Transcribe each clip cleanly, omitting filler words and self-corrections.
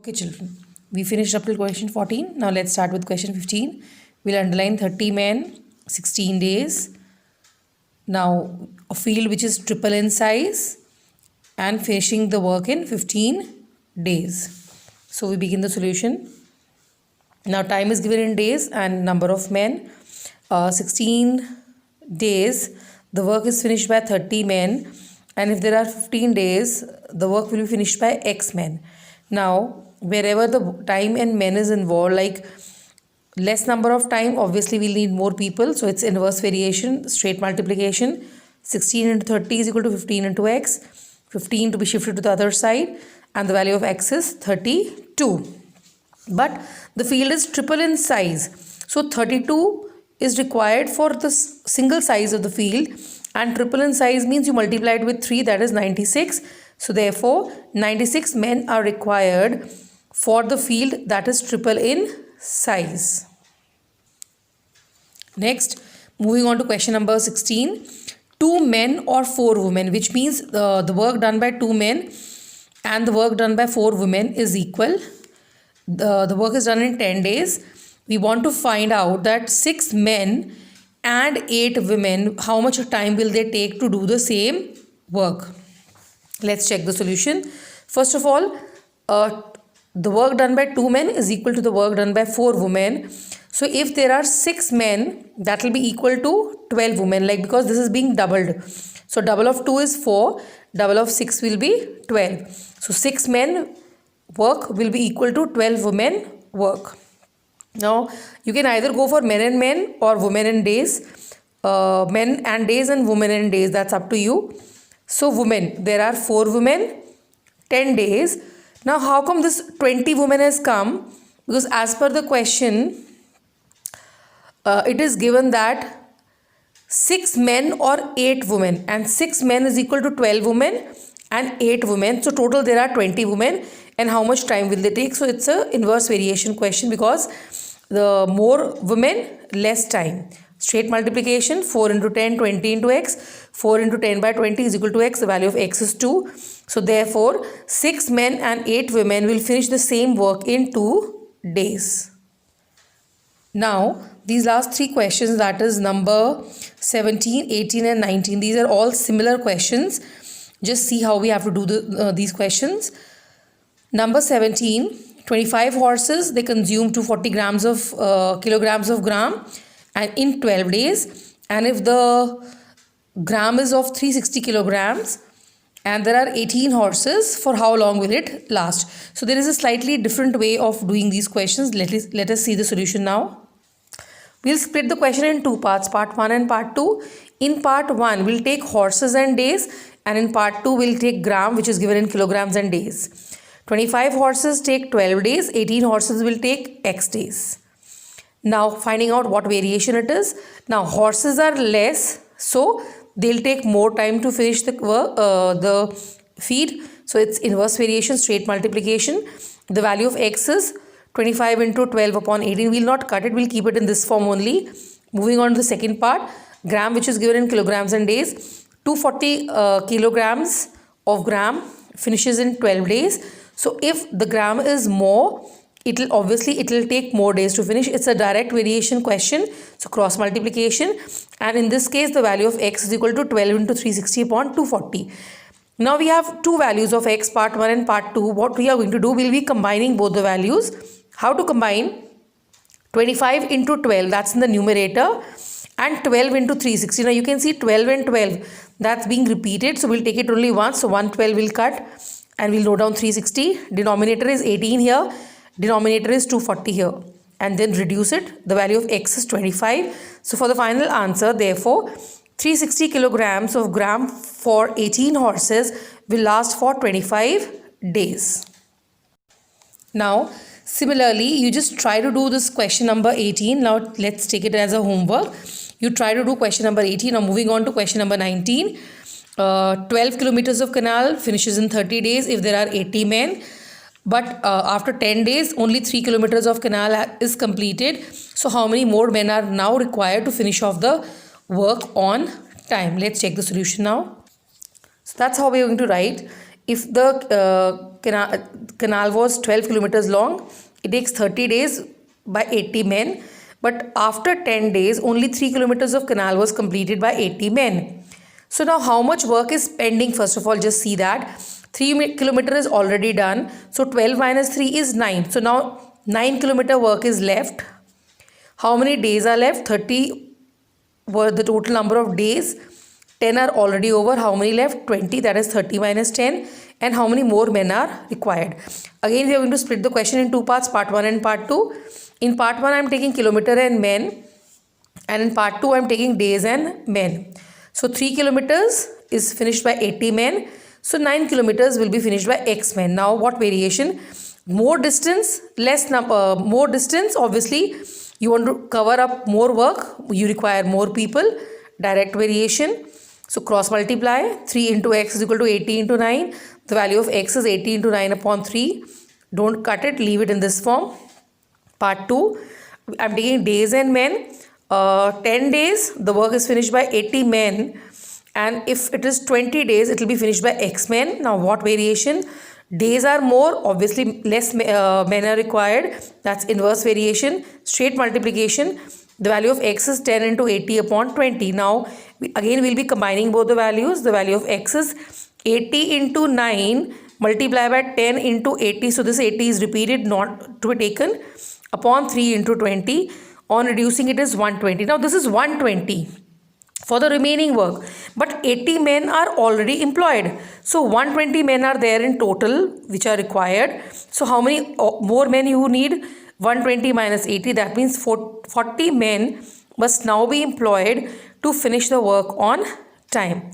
Okay, children. We finished up till question 14. Now let's start with question 15. We'll underline 30 men, 16 days. Now, a field which is triple in size and finishing the work in 15 days. So, we begin the solution. Now, time is given in days and number of men. 16 days, the work is finished by 30 men. And if there are 15 days, the work will be finished by X men. Now, wherever the time and men is involved, like less number of time, obviously we'll need more people. So it's inverse variation, straight multiplication. 16 into 30 is equal to 15 into x. 15 to be shifted to the other side. And the value of x is 32. But the field is triple in size. So 32 is required for the single size of the field. And triple in size means you multiply it with 3, that is 96. So therefore, 96 men are required for the field that is triple in size. Next, moving on to question number 16. 2 men or 4 women, which means the work done by 2 men and the work done by 4 women is equal. The work is done in 10 days. We want to find out that 6 men and 8 women, how much time will they take to do the same work? Let's check the solution. First of all, the work done by 2 men is equal to the work done by 4 women. So if there are 6 men, that will be equal to 12 women, like because this is being doubled. So double of 2 is 4, double of 6 will be 12. So 6 men work will be equal to 12 women work. Now you can either go for men and men or women and days. Men and days and women and days, that's up to you. So women, there are 4 women, 10 days. Now how come this 20 women has come? Because as per the question, it is given that 6 men or 8 women, and 6 men is equal to 12 women and 8 women. So total there are 20 women, and how much time will they take? So it's a inverse variation question because the more women, less time. Straight multiplication, 4 into 10, 20 into x. 4 into 10 by 20 is equal to x. The value of x is 2. So therefore, 6 men and 8 women will finish the same work in 2 days. Now, these last 3 questions, that is number 17, 18 and 19. These are all similar questions. Just see how we have to do these questions. Number 17, 25 horses, they consume 240 kilograms of gram and in 12 days. And if the gram is of 360 kilograms and there are 18 horses, for how long will it last? So there is a slightly different way of doing these questions. Let us see the solution now. We'll split the question in 2 parts, part 1 and part 2. In part 1, we'll take horses and days, and in part 2, we'll take gram, which is given in kilograms and days. 25 horses take 12 days, 18 horses will take X days. Now, finding out what variation it is. Now, horses are less, so they'll take more time to finish the feed. So, it's inverse variation, straight multiplication. The value of X is 25 into 12 upon 18. We'll not cut it, we'll keep it in this form only. Moving on to the second part, gram, which is given in kilograms and days. 240 kilograms of gram finishes in 12 days. So if the gram is more, it will take more days to finish. It's a direct variation question, so cross multiplication, and in this case the value of x is equal to 12 into 360 upon 240. Now we have 2 values of x, part 1 and part 2. What we are going to do, we'll be combining both the values. How to combine? 25 into 12, that's in the numerator, and 12 into 360. Now you can see 12 and 12, that's being repeated, so we'll take it only once. So 112 will cut and we'll note down 360. Denominator is 18 here, denominator is 240 here, and then reduce it. The value of x is 25. So for the final answer, therefore 360 kilograms of gram for 18 horses will last for 25 days. Now similarly, you just try to do this question number 18. Now let's take it as a homework. You try to do question number 18. Now moving on to question number 19. 12 kilometers of canal finishes in 30 days if there are 80 men. But after 10 days, only 3 kilometers of canal is completed. So how many more men are now required to finish off the work on time? Let's check the solution now. So that's how we are going to write. if the canal was 12 kilometers long, it takes 30 days by 80 men. But after 10 days, only 3 kilometers of canal was completed by 80 men. So now how much work is pending? First of all, just see that 3 kilometers is already done. So 12 minus 3 is 9. So now 9 kilometer work is left. How many days are left? 30 were the total number of days. 10 are already over. How many left? 20. That is 30 minus 10. And how many more men are required? Again, we are going to split the question in two parts, part 1 and part 2. In part 1, I am taking kilometer and men. And in part 2, I am taking days and men. So 3 kilometers is finished by 80 men. So 9 kilometers will be finished by X men. Now what variation? More distance, more distance. Obviously, you want to cover up more work. You require more people. Direct variation. So cross multiply. 3 into x is equal to 80 into 9. The value of x is 80 into 9 upon 3. Don't cut it. Leave it in this form. Part 2. I am taking days and men. 10 days, the work is finished by 80 men, and if it is 20 days, it will be finished by X men. Now what variation? Days are more, obviously less men are required. That's inverse variation. Straight multiplication. The value of X is 10 into 80 upon 20. Now again we'll be combining both the values. The value of X is 80 into 9 multiplied by 10 into 80. So this 80 is repeated, not to be taken, upon 3 into 20. On reducing it is 120. Now this is 120 for the remaining work, but 80 men are already employed. So 120 men are there in total which are required. So how many more men you need? 120 minus 80, that means 40 men must now be employed to finish the work on time.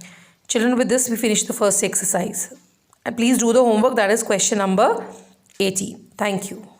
Children, with this we finish the first exercise. And please do the homework, that is question number 80. Thank you.